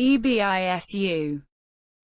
Ebisu.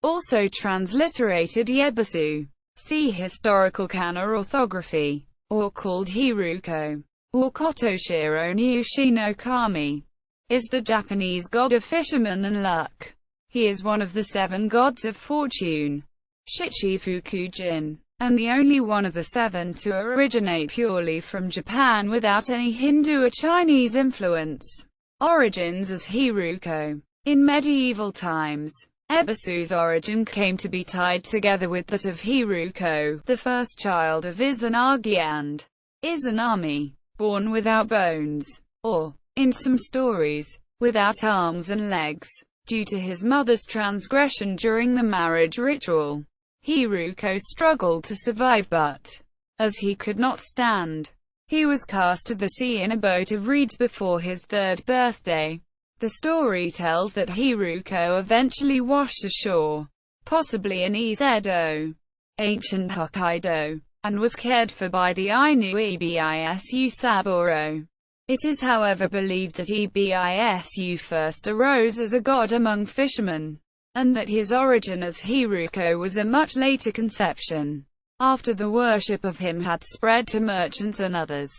Also transliterated Yebisu. See historical kana orthography, or called Hiruko, or Kotoshiro-nushi-no-kami, is the Japanese god of fishermen and luck. He is one of the 7 gods of fortune, Shichifukujin, and the only one of the 7 to originate purely from Japan without any Hindu or Chinese influence. Origins as Hiruko. In medieval times, Ebisu's origin came to be tied together with that of Hiruko, the first child of Izanagi and Izanami, born without bones, or, in some stories, without arms and legs, due to his mother's transgression during the marriage ritual. Hiruko struggled to survive but, as he could not stand, he was cast to the sea in a boat of reeds before his 3rd birthday. The story tells that Hiruko eventually washed ashore, possibly in Edo, ancient Hokkaido, and was cared for by the Ainu Ebisu Saburo. It is however believed that Ebisu first arose as a god among fishermen, and that his origin as Hiruko was a much later conception, after the worship of him had spread to merchants and others.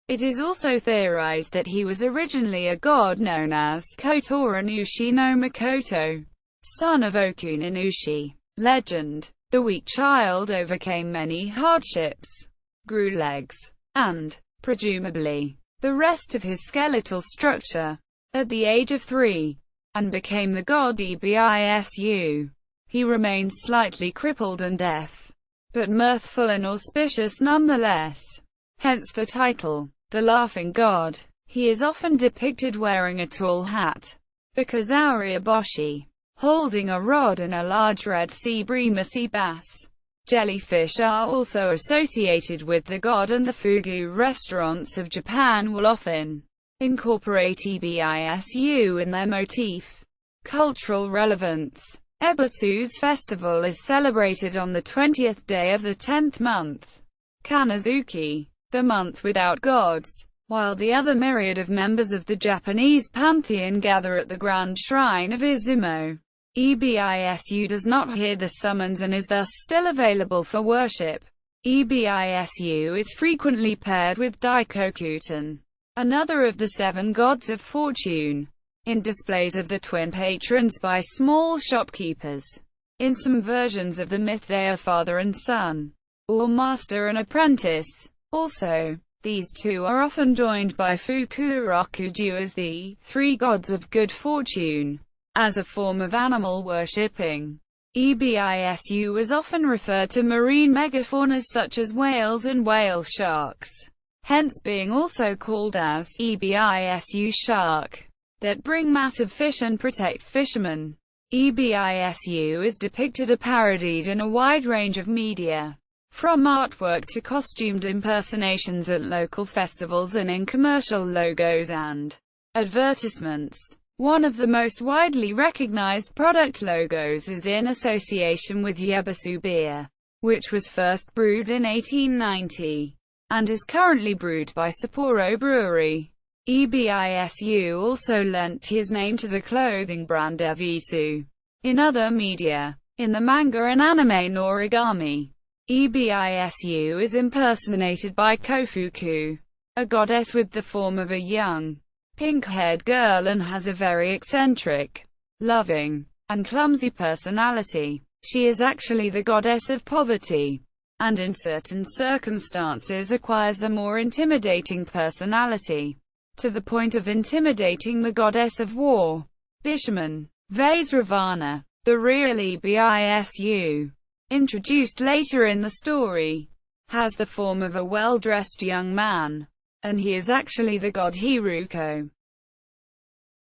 It is also theorized that he was originally a god known as Kotoshiro-nushi-no-kami, son of Okunanushi. Legend. The weak child overcame many hardships, grew legs, and, presumably, the rest of his skeletal structure, at the age of 3, and became the god Ebisu. He remains slightly crippled and deaf, but mirthful and auspicious nonetheless. Hence the title, the Laughing God. He is often depicted wearing a tall hat, the Kazauria-boshi, holding a rod and a large red sea bream. Sea bass. Jellyfish are also associated with the god, and the fugu restaurants of Japan will often incorporate Ebisu in their motif. Cultural relevance. Ebisu's festival is celebrated on the 20th day of the 10th month, Kanazuki, the month without gods, while the other myriad of members of the Japanese pantheon gather at the grand shrine of Izumo. Ebisu does not hear the summons and is thus still available for worship. Ebisu is frequently paired with Daikokuten, another of the 7 gods of fortune, in displays of the twin patrons by small shopkeepers. In some versions of the myth they are father and son, or master and apprentice. Also, these 2 are often joined by Fukurokuju as the 3 gods of good fortune, as a form of animal worshipping. Ebisu is often referred to marine megafaunas such as whales and whale sharks, hence being also called as Ebisu shark, that bring massive fish and protect fishermen. Ebisu is depicted or parodied in a wide range of media, from artwork to costumed impersonations at local festivals and in commercial logos and advertisements. One of the most widely recognized product logos is in association with Yebisu beer, which was first brewed in 1890, and is currently brewed by Sapporo Brewery. Ebisu also lent his name to the clothing brand Ebisu. In other media, in the manga and anime Noragami, Ebisu is impersonated by Kofuku, a goddess with the form of a young, pink-haired girl, and has a very eccentric, loving, and clumsy personality. She is actually the goddess of poverty, and in certain circumstances acquires a more intimidating personality, to the point of intimidating the goddess of war. Bishaman. Vaisravana. The real Ebisu, introduced later in the story, has the form of a well-dressed young man, and he is actually the god Hiruko.